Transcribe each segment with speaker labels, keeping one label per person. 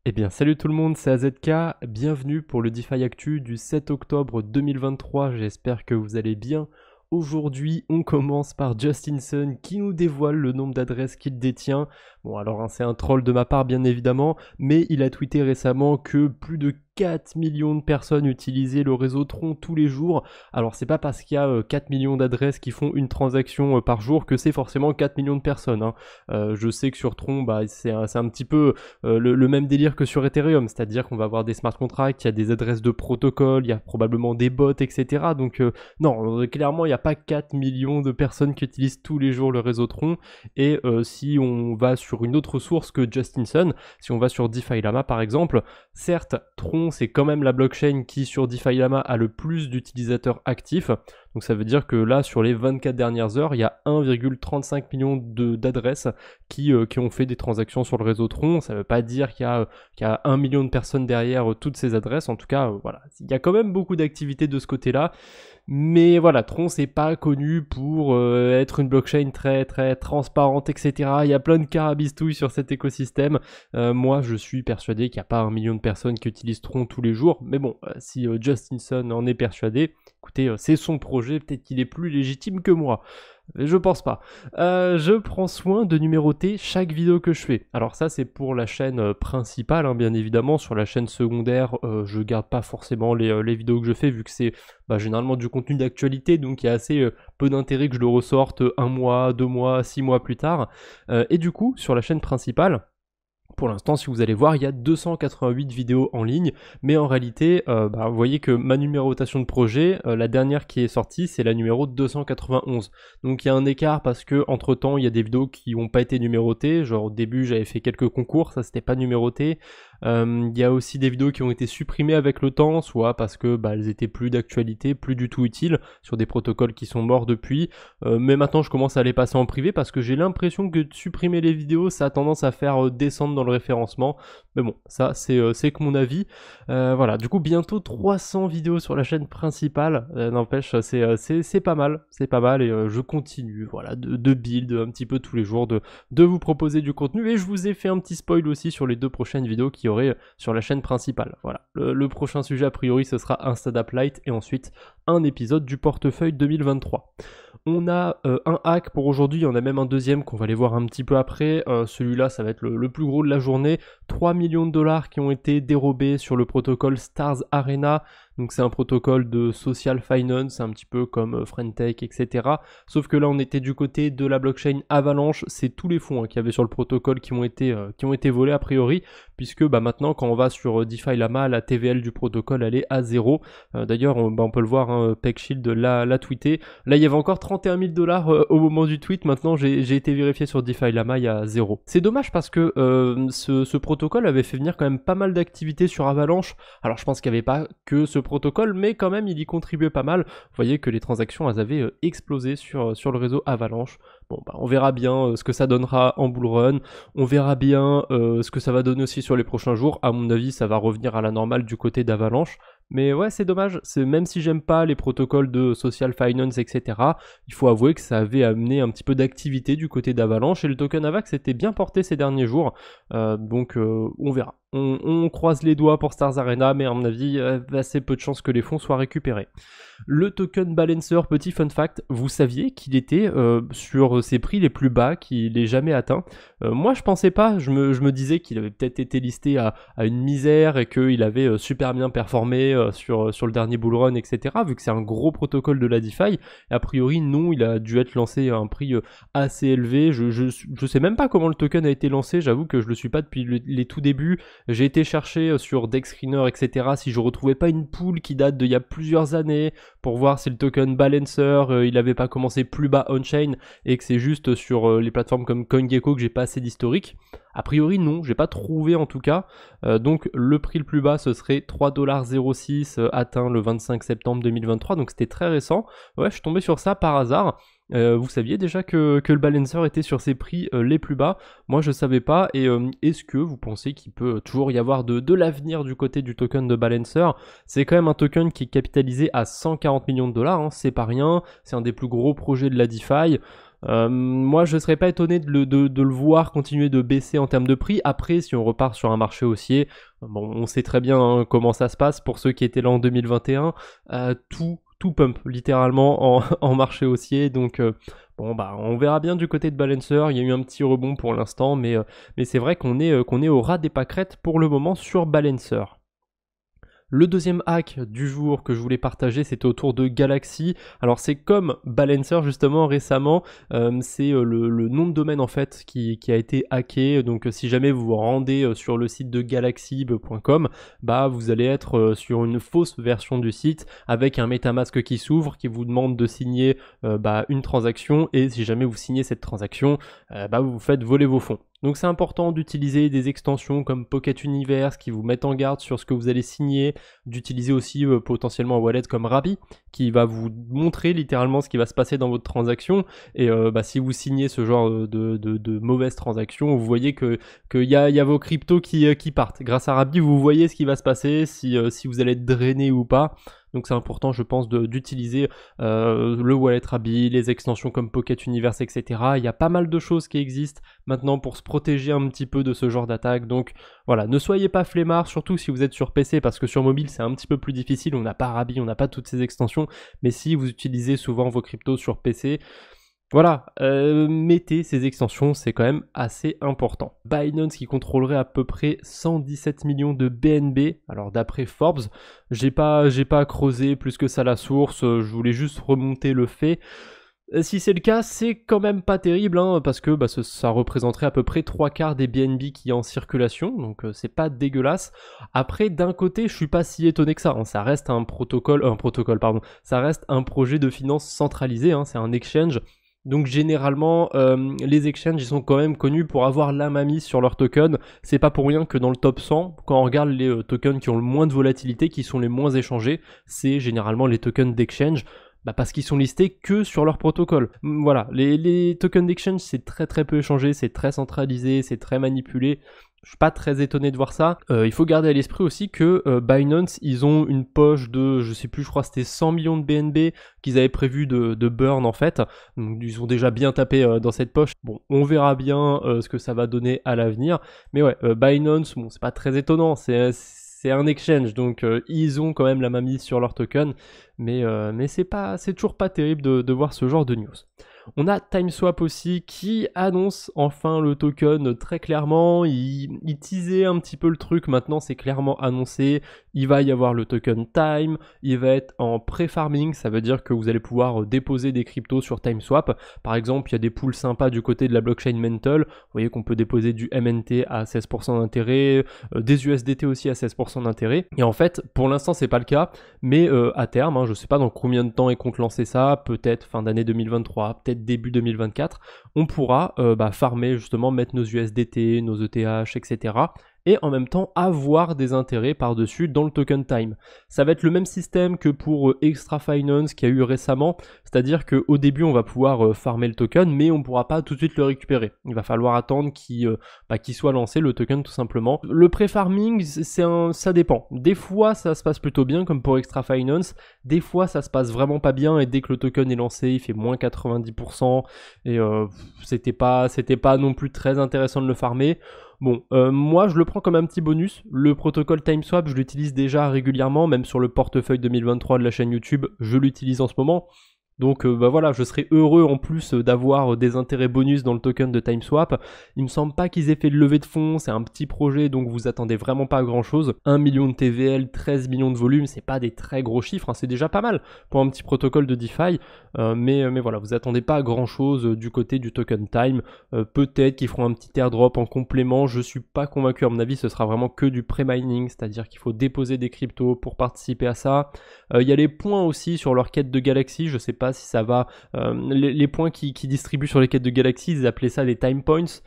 Speaker 1: Eh bien, salut tout le monde, c'est AZK, bienvenue pour le DeFi Actu du 7 octobre 2023, j'espère que vous allez bien. Aujourd'hui, on commence par Justin Sun qui nous dévoile le nombre d'adresses qu'il détient. Bon, alors c'est un troll de ma part bien évidemment, mais il a tweeté récemment que plus de 4 millions de personnes utilisaient le réseau Tron tous les jours. Alors c'est pas parce qu'il y a 4 millions d'adresses qui font une transaction par jour que c'est forcément 4 millions de personnes, hein. Je sais que sur Tron, c'est un petit peu le même délire que sur Ethereum, c'est-à-dire qu'on va avoir des smart contracts, il y a des adresses de protocole, il y a probablement des bots, etc. Donc non, clairement, il n'y a pas 4 millions de personnes qui utilisent tous les jours le réseau Tron. Et si on va sur une autre source que Justin Sun, si on va sur DeFi Lama par exemple, certes, Tron, c'est quand même la blockchain qui, sur DeFi Lama, a le plus d'utilisateurs actifs. Donc ça veut dire que là, sur les 24 dernières heures, il y a 1,35 million d'adresses qui ont fait des transactions sur le réseau Tron. Ça ne veut pas dire qu'il y a 1 million de personnes derrière toutes ces adresses. En tout cas, voilà, il y a quand même beaucoup d'activités de ce côté-là. Mais voilà, Tron, c'est pas connu pour être une blockchain très très transparente, etc. Il y a plein de carabistouilles sur cet écosystème. Moi, je suis persuadé qu'il n'y a pas 1 million de personnes qui utilisent Tron tous les jours. Mais bon, si Justin Sun en est persuadé, écoutez, c'est son projet, peut-être qu'il est plus légitime que moi. Je pense pas. Je prends soin de numéroter chaque vidéo que je fais. Alors ça, c'est pour la chaîne principale, hein, bien évidemment. Sur la chaîne secondaire, je garde pas forcément les vidéos que je fais, vu que c'est généralement du contenu d'actualité, donc il y a assez peu d'intérêt que je le ressorte 1 mois, 2 mois, 6 mois plus tard. Et du coup, sur la chaîne principale, pour l'instant, si vous allez voir, il y a 288 vidéos en ligne, mais en réalité, vous voyez que ma numérotation de projet, la dernière qui est sortie, c'est la numéro 291. Donc il y a un écart parce que entre temps, il y a des vidéos qui n'ont pas été numérotées. Genre au début, j'avais fait quelques concours, ça c'était pas numéroté. Il y a aussi des vidéos qui ont été supprimées avec le temps, soit parce que elles étaient plus d'actualité, plus du tout utiles, sur des protocoles qui sont morts depuis. Mais maintenant, je commence à les passer en privé parce que j'ai l'impression que de supprimer les vidéos, ça a tendance à faire descendre dans le référencement. Mais bon, ça c'est que mon avis. Voilà, du coup bientôt 300 vidéos sur la chaîne principale. N'empêche, c'est pas mal, c'est pas mal et je continue, voilà, de build un petit peu tous les jours, de vous proposer du contenu. Et je vous ai fait un petit spoil aussi sur les 2 prochaines vidéos qu'il y aurait sur la chaîne principale. Voilà, le prochain sujet a priori ce sera Instadapp Lite et ensuite un épisode du portefeuille 2023. On a un hack pour aujourd'hui, on a même un deuxième qu'on va aller voir un petit peu après. Celui-là, ça va être le plus gros de la journée. 3 millions de dollars qui ont été dérobés sur le protocole Stars Arena. Donc c'est un protocole de social finance, un petit peu comme Friendtech, etc. Sauf que là, on était du côté de la blockchain Avalanche. C'est tous les fonds qu'il y avait sur le protocole qui ont été volés a priori, puisque maintenant, quand on va sur DeFi Lama, la TVL du protocole, elle est à 0. D'ailleurs, on peut le voir, hein, PegShield l'a tweeté. Là, il y avait encore 31 000 dollars au moment du tweet. Maintenant, j'ai été vérifié sur DeFi Lama, il y a 0. C'est dommage parce que ce protocole avait fait venir quand même pas mal d'activités sur Avalanche. Alors, je pense qu'il n'y avait pas que ce protocole, mais quand même, il y contribuait pas mal. Vous voyez que les transactions, elles avaient explosé sur le réseau Avalanche. Bon, on verra bien ce que ça donnera en bull run. On verra bien ce que ça va donner aussi sur les prochains jours. À mon avis, ça va revenir à la normale du côté d'Avalanche. Mais ouais, c'est dommage. Même si j'aime pas les protocoles de social finance, etc., il faut avouer que ça avait amené un petit peu d'activité du côté d'Avalanche et le token AVAX était bien porté ces derniers jours. Donc on verra. On croise les doigts pour Stars Arena, mais à mon avis, assez peu de chances que les fonds soient récupérés. Le token Balancer, petit fun fact, vous saviez qu'il était sur ses prix les plus bas, qu'il n'ait jamais atteint. Moi, je pensais pas, je me disais qu'il avait peut-être été listé à une misère et qu'il avait super bien performé sur le dernier bull run, etc. Vu que c'est un gros protocole de la DeFi. Et a priori, non, il a dû être lancé à un prix assez élevé. Je sais même pas comment le token a été lancé, j'avoue que je le suis pas depuis les tout débuts. J'ai été chercher sur DexScreener, etc. si je retrouvais pas une pool qui date d'il y a plusieurs années pour voir si le token Balancer, il avait pas commencé plus bas on-chain et que c'est juste sur les plateformes comme CoinGecko que j'ai pas assez d'historique. A priori non, j'ai pas trouvé en tout cas. Donc le prix le plus bas ce serait 3,06$ atteint le 25 septembre 2023, donc c'était très récent. Ouais, je suis tombé sur ça par hasard. Vous saviez déjà que le Balancer était sur ses prix les plus bas? Moi je savais pas, et est-ce que vous pensez qu'il peut toujours y avoir de l'avenir du côté du token de Balancer? C'est quand même un token qui est capitalisé à 140 millions de dollars, hein, c'est pas rien, c'est un des plus gros projets de la DeFi. Moi je serais pas étonné de le voir continuer de baisser en termes de prix. Après, si on repart sur un marché haussier, bon, on sait très bien hein, comment ça se passe pour ceux qui étaient là en 2021, tout pump littéralement en marché haussier, donc bon bah on verra bien du côté de Balancer. Il y a eu un petit rebond pour l'instant, mais c'est vrai qu'on est au ras des pâquerettes pour le moment sur Balancer. Le deuxième hack du jour que je voulais partager, c'était autour de Galaxy. Alors c'est comme Balancer justement récemment, c'est le nom de domaine en fait qui a été hacké. Donc si jamais vous vous rendez sur le site de galaxy.com, bah vous allez être sur une fausse version du site avec un MetaMask qui s'ouvre, qui vous demande de signer une transaction, et si jamais vous signez cette transaction, bah vous vous faites voler vos fonds. Donc c'est important d'utiliser des extensions comme Pocket Universe qui vous mettent en garde sur ce que vous allez signer, d'utiliser aussi potentiellement un wallet comme Rappi qui va vous montrer littéralement ce qui va se passer dans votre transaction, et si vous signez ce genre de mauvaises transactions, vous voyez qu'il y a vos cryptos qui partent. Grâce à Rappi, vous voyez ce qui va se passer, si vous allez être drainé ou pas. Donc c'est important, je pense, d'utiliser le wallet Rappi, les extensions comme Pocket Universe, etc. Il y a pas mal de choses qui existent maintenant pour se protéger un petit peu de ce genre d'attaque. Donc voilà, ne soyez pas flemmards, surtout si vous êtes sur PC, parce que sur mobile c'est un petit peu plus difficile, on n'a pas Rappi, on n'a pas toutes ces extensions, mais si vous utilisez souvent vos cryptos sur PC, voilà, mettez ces extensions, c'est quand même assez important. Binance qui contrôlerait à peu près 117 millions de BNB, alors d'après Forbes, j'ai pas creusé plus que ça la source, je voulais juste remonter le fait. Si c'est le cas, c'est quand même pas terrible, hein, parce que ça représenterait à peu près 3/4 des BNB qui est en circulation, donc c'est pas dégueulasse. Après, d'un côté, je suis pas si étonné que ça, hein, ça reste ça reste un projet de finance centralisé, hein, c'est un exchange. Donc généralement, les exchanges ils sont quand même connus pour avoir la main mise sur leurs tokens. C'est pas pour rien que dans le top 100, quand on regarde les tokens qui ont le moins de volatilité, qui sont les moins échangés, c'est généralement les tokens d'exchange. Parce qu'ils sont listés que sur leur protocole. Voilà, les tokens d'exchange c'est très très peu échangé, c'est très centralisé, c'est très manipulé. Je suis pas très étonné de voir ça. Il faut garder à l'esprit aussi que Binance, ils ont une poche de, je sais plus, je crois que c'était 100 millions de BNB qu'ils avaient prévu de burn en fait. Donc ils ont déjà bien tapé dans cette poche. Bon, on verra bien ce que ça va donner à l'avenir. Mais ouais, Binance, bon, c'est pas très étonnant. C'est un exchange, donc ils ont quand même la main mise sur leur token. Mais c'est toujours pas terrible de voir ce genre de news. On a TimeSwap aussi qui annonce enfin le token très clairement. Il teasait un petit peu le truc, maintenant c'est clairement annoncé. Il va y avoir le token Time, il va être en pré-farming, ça veut dire que vous allez pouvoir déposer des cryptos sur TimeSwap. Par exemple, il y a des pools sympas du côté de la blockchain Mental. Vous voyez qu'on peut déposer du MNT à 16% d'intérêt, des USDT aussi à 16% d'intérêt. Et en fait, pour l'instant c'est pas le cas, mais à terme, hein, je sais pas dans combien de temps ils comptent lancer ça, peut-être fin d'année 2023, peut-être début 2024, on pourra farmer justement, mettre nos USDT, nos ETH, etc. et en même temps avoir des intérêts par-dessus dans le token Time. Ça va être le même système que pour Extra Finance qu'il y a eu récemment, c'est-à-dire qu'au début on va pouvoir farmer le token, mais on ne pourra pas tout de suite le récupérer. Il va falloir attendre qu'il soit lancé le token tout simplement. Le pré-farming, ça dépend. Des fois ça se passe plutôt bien comme pour Extra Finance, des fois ça se passe vraiment pas bien et dès que le token est lancé il fait moins 90% et c'était pas non plus très intéressant de le farmer. Bon, moi je le prends comme un petit bonus. Le protocole TimeSwap, je l'utilise déjà régulièrement, même sur le portefeuille 2023 de la chaîne YouTube, je l'utilise en ce moment. Donc voilà, je serais heureux en plus d'avoir des intérêts bonus dans le token de TimeSwap. Il me semble pas qu'ils aient fait de levée de fonds, c'est un petit projet donc vous attendez vraiment pas à grand chose. 1 million de TVL, 13 millions de volume, c'est pas des très gros chiffres, hein, c'est déjà pas mal pour un petit protocole de DeFi. Mais voilà, vous attendez pas à grand chose du côté du token Time. Peut-être qu'ils feront un petit airdrop en complément, je suis pas convaincu, à mon avis ce sera vraiment que du pré-mining, c'est-à-dire qu'il faut déposer des cryptos pour participer à ça. Il y a les points aussi sur leur quête de Galaxy, je sais pas si ça va, les points qui distribuent sur les quêtes de Galaxy, ils appelaient ça des time points.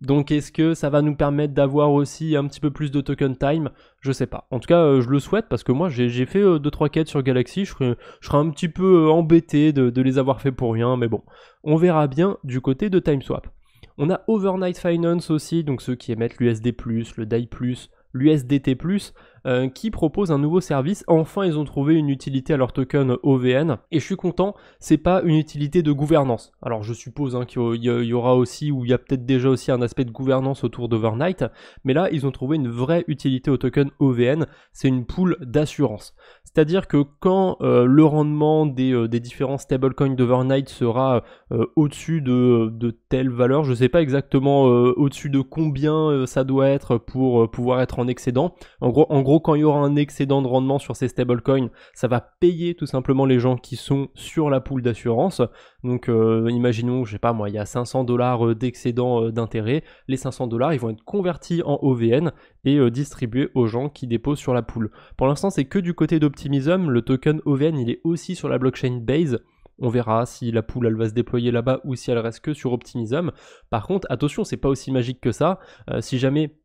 Speaker 1: Donc est-ce que ça va nous permettre d'avoir aussi un petit peu plus de token time? Je sais pas. En tout cas, je le souhaite parce que moi j'ai fait 2-3 quêtes sur Galaxy, je serais un petit peu embêté de les avoir fait pour rien, mais bon, on verra bien du côté de TimeSwap. On a Overnight Finance aussi, donc ceux qui émettent l'USD+, le DAI+, l'USDT+, qui propose un nouveau service. Enfin, ils ont trouvé une utilité à leur token OVN, et je suis content, c'est pas une utilité de gouvernance. Alors je suppose qu'il y aura aussi, ou il y a peut-être déjà aussi un aspect de gouvernance autour d'Overnight, mais là ils ont trouvé une vraie utilité au token OVN, c'est une pool d'assurance. C'est-à-dire que quand le rendement des différents stablecoins d'Overnight sera au-dessus de telle valeur, je sais pas exactement au-dessus de combien ça doit être pour pouvoir être en excédent. En gros, quand il y aura un excédent de rendement sur ces stablecoins, ça va payer tout simplement les gens qui sont sur la pool d'assurance. Donc imaginons, je sais pas moi, il y a 500 $ d'excédent d'intérêt, les 500 $, ils vont être convertis en OVN et distribués aux gens qui déposent sur la pool. Pour l'instant, c'est que du côté d'Optimism, le token OVN, il est aussi sur la blockchain Base. On verra si la pool elle va se déployer là-bas ou si elle reste que sur Optimism. Par contre, attention, c'est pas aussi magique que ça. Si jamais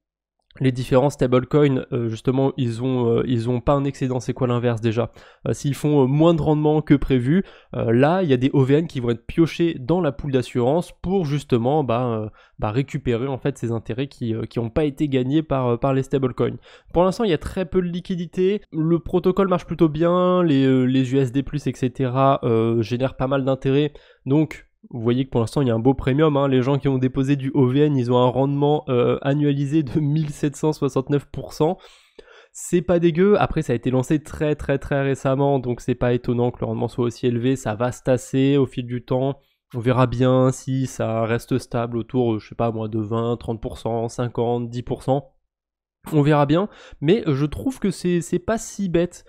Speaker 1: les différents stablecoins, justement, ils ont pas un excédent, c'est quoi l'inverse déjà? S'ils font moins de rendement que prévu, là, il y a des OVN qui vont être piochés dans la pool d'assurance pour justement récupérer en fait ces intérêts qui n'ont pas été gagnés par les stablecoins. Pour l'instant, il y a très peu de liquidités, le protocole marche plutôt bien, les USD+, etc. génèrent pas mal d'intérêts, donc vous voyez que pour l'instant il y a un beau premium, hein. Les gens qui ont déposé du OVN, ils ont un rendement annualisé de 1769%. C'est pas dégueu, après ça a été lancé très récemment, donc c'est pas étonnant que le rendement soit aussi élevé, ça va se tasser au fil du temps. On verra bien si ça reste stable autour, je sais pas moi, de 20, 30%, 50, 10%. On verra bien, mais je trouve que c'est pas si bête.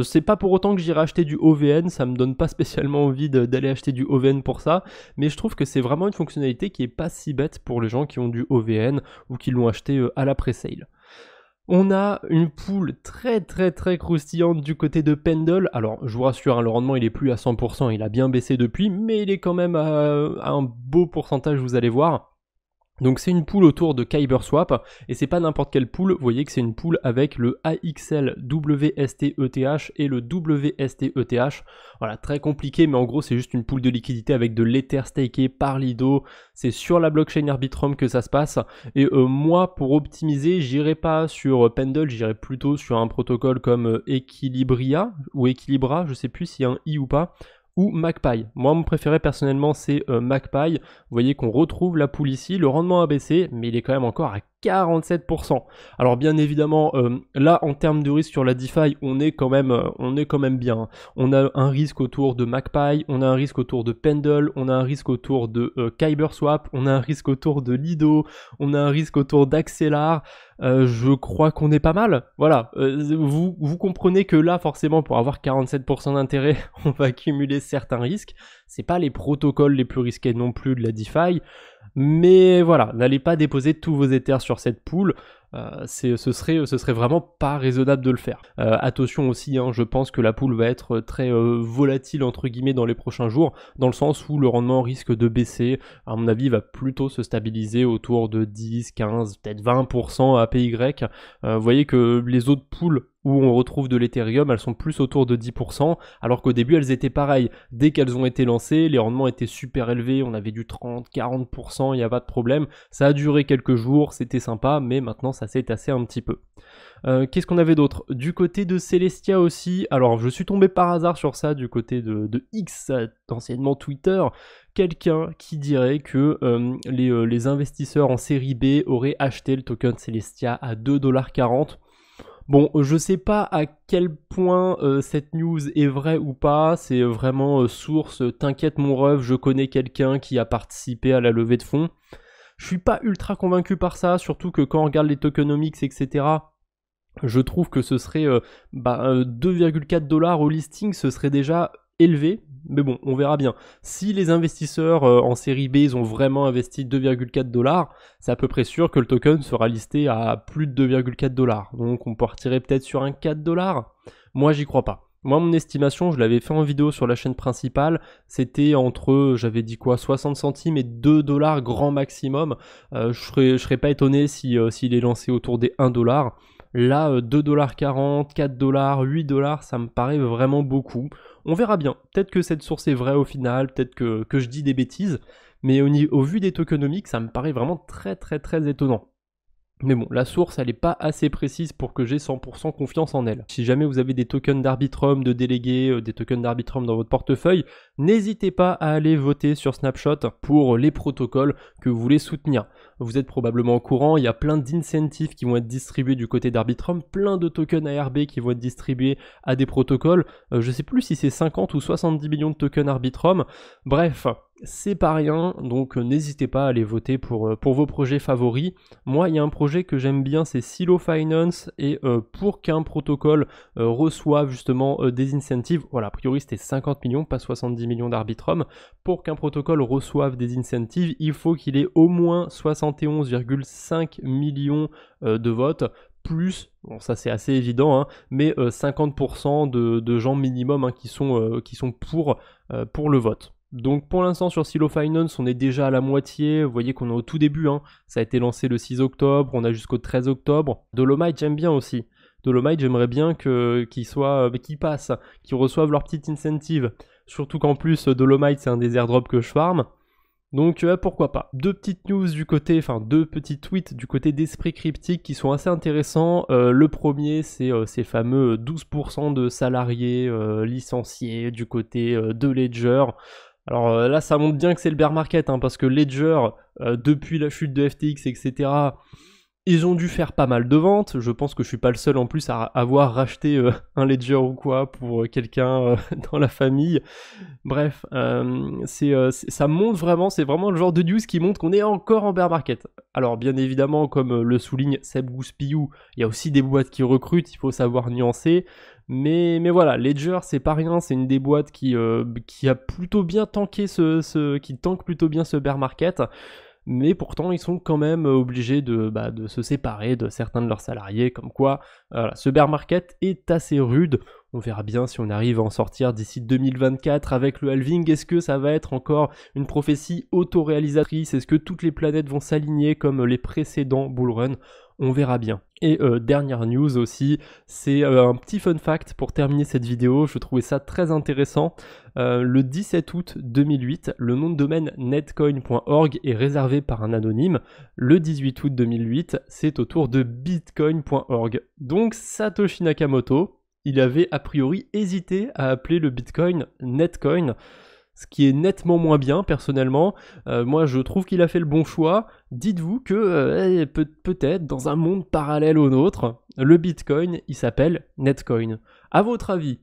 Speaker 1: C'est pas pour autant que j'irai acheter du OVN, ça me donne pas spécialement envie d'aller acheter du OVN pour ça, mais je trouve que c'est vraiment une fonctionnalité qui est pas si bête pour les gens qui ont du OVN ou qui l'ont acheté à la pré-sale. On a une pool très croustillante du côté de Pendle. Alors je vous rassure, hein, le rendement il est plus à 100%, il a bien baissé depuis, mais il est quand même à un beau pourcentage, vous allez voir. Donc c'est une pool autour de KyberSwap, et c'est pas n'importe quelle pool, vous voyez que c'est une pool avec le AXL WSTETH et le WSTETH. Voilà, très compliqué, mais en gros c'est juste une pool de liquidité avec de l'Ether staké par Lido. C'est sur la blockchain Arbitrum que ça se passe, et moi pour optimiser, j'irai pas sur Pendle, j'irai plutôt sur un protocole comme Equilibria ou Equilibra, je sais plus s'il y a un i ou pas, ou MacPy. Moi, mon préféré personnellement, c'est MacPy. Vous voyez qu'on retrouve la pool ici. Le rendement a baissé, mais il est quand même encore à 47%. Alors bien évidemment, là en termes de risque sur la DeFi, on est quand même bien. On a un risque autour de MacPy, on a un risque autour de Pendle, on a un risque autour de KyberSwap, on a un risque autour de Lido, on a un risque autour d'Axelar. Je crois qu'on est pas mal. Voilà, vous comprenez que là, forcément, pour avoir 47% d'intérêt, on va accumuler certains risques. C'est pas les protocoles les plus risqués non plus de la DeFi. Mais voilà, n'allez pas déposer tous vos Ethers sur cette pool, ce serait vraiment pas raisonnable de le faire. Attention aussi, hein, je pense que la pool va être très volatile entre guillemets dans les prochains jours, dans le sens où le rendement risque de baisser. À mon avis, il va plutôt se stabiliser autour de 10, 15, peut-être 20% APY. Vous voyez que les autres pools où on retrouve de l'Ethereum, elles sont plus autour de 10%, alors qu'au début elles étaient pareilles. Dès qu'elles ont été lancées, les rendements étaient super élevés, on avait du 30, 40%, il n'y a pas de problème. Ça a duré quelques jours, c'était sympa, mais maintenant ça s'est tassé un petit peu. Qu'est-ce qu'on avait d'autre? Du côté de Celestia aussi, alors je suis tombé par hasard sur ça du côté de X, anciennement Twitter, quelqu'un qui dirait que les investisseurs en série B auraient acheté le token Celestia à 2,40$. Bon, je sais pas à quel point cette news est vraie ou pas, c'est vraiment source, t'inquiète mon ref, je connais quelqu'un qui a participé à la levée de fonds. Je suis pas ultra convaincu par ça, surtout que quand on regarde les tokenomics, etc., je trouve que ce serait 2,4$ au listing, ce serait déjà élevé, mais bon, on verra bien. Si les investisseurs en série B, ils ont vraiment investi 2,4$, c'est à peu près sûr que le token sera listé à plus de 2,4$. Donc on partirait peut-être sur un 4$. Moi, j'y crois pas. Moi, mon estimation, je l'avais fait en vidéo sur la chaîne principale, c'était entre, j'avais dit quoi, 60 centimes et 2$ grand maximum. Je serais pas étonné s'il est lancé autour des 1$. Là, 2,40$, 4$, 8$, ça me paraît vraiment beaucoup. On verra bien. Peut-être que cette source est vraie au final, peut-être que je dis des bêtises, mais au vu des tokenomics, ça me paraît vraiment très étonnant. Mais bon, la source, elle n'est pas assez précise pour que j'ai 100% confiance en elle. Si jamais vous avez des tokens d'Arbitrum, de délégués, des tokens d'Arbitrum dans votre portefeuille, n'hésitez pas à aller voter sur Snapshot pour les protocoles que vous voulez soutenir. Vous êtes probablement au courant, il y a plein d'incentives qui vont être distribués du côté d'Arbitrum, plein de tokens ARB qui vont être distribués à des protocoles. Je sais plus si c'est 50 ou 70 millions de tokens Arbitrum. Bref, c'est pas rien, donc n'hésitez pas à aller voter pour vos projets favoris. Moi, il y a un projet que j'aime bien, c'est Silo Finance, et pour qu'un protocole reçoive justement des incentives, voilà, a priori c'était 50 millions, pas 70 millions d'Arbitrum, pour qu'un protocole reçoive des incentives, il faut qu'il ait au moins 71,5 millions de votes, plus, bon ça c'est assez évident, hein, mais 50% de gens minimum hein, qui sont pour le vote. Donc pour l'instant sur Silo Finance on est déjà à la moitié, vous voyez qu'on est au tout début, hein. Ça a été lancé le 6 octobre, on a jusqu'au 13 octobre. Dolomite j'aime bien aussi, Dolomite j'aimerais bien qu'ils passent, qu'ils reçoivent leur petite incentive, surtout qu'en plus Dolomite c'est un des airdrops que je farm. Donc pourquoi pas. Deux petits tweets du côté d'Esprit Cryptique qui sont assez intéressants. Le premier, c'est ces fameux 12% de salariés licenciés du côté de Ledger. Alors là, ça montre bien que c'est le bear market, hein, parce que Ledger, depuis la chute de FTX, etc., ils ont dû faire pas mal de ventes. Je pense que je suis pas le seul en plus à avoir racheté un Ledger ou quoi pour quelqu'un dans la famille. Bref, ça montre vraiment, c'est vraiment le genre de news qui montre qu'on est encore en bear market. Alors bien évidemment, comme le souligne Seb Gouspiou, il y a aussi des boîtes qui recrutent, il faut savoir nuancer. Mais voilà, Ledger c'est pas rien, c'est une des boîtes qui a plutôt bien tanké qui tank plutôt bien ce bear market. Mais pourtant ils sont quand même obligés de se séparer de certains de leurs salariés, comme quoi voilà, ce bear market est assez rude. On verra bien si on arrive à en sortir d'ici 2024 avec le halving. Est-ce que ça va être encore une prophétie autoréalisatrice? Est-ce que toutes les planètes vont s'aligner comme les précédents bullrun? On verra bien. Et dernière news aussi, c'est un petit fun fact pour terminer cette vidéo, je trouvais ça très intéressant. Le 17 août 2008, le nom de domaine netcoin.org est réservé par un anonyme. Le 18 août 2008, c'est au tour de bitcoin.org. Donc Satoshi Nakamoto, il avait a priori hésité à appeler le Bitcoin Netcoin, ce qui est nettement moins bien personnellement. Moi je trouve qu'il a fait le bon choix. Dites-vous que peut-être dans un monde parallèle au nôtre, le Bitcoin il s'appelle Netcoin. À votre avis,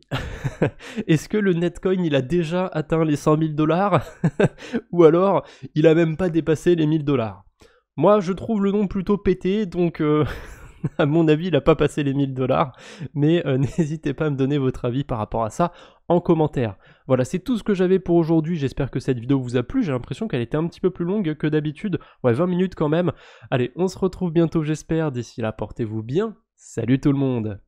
Speaker 1: est-ce que le Netcoin il a déjà atteint les 100 000 $? Ou alors il a même pas dépassé les 1000 $? Moi je trouve le nom plutôt pété, donc à mon avis, il n'a pas passé les 1000 $, mais n'hésitez pas à me donner votre avis par rapport à ça en commentaire. Voilà, c'est tout ce que j'avais pour aujourd'hui. J'espère que cette vidéo vous a plu. J'ai l'impression qu'elle était un petit peu plus longue que d'habitude. Ouais, 20 minutes quand même. Allez, on se retrouve bientôt, j'espère. D'ici là, portez-vous bien. Salut tout le monde!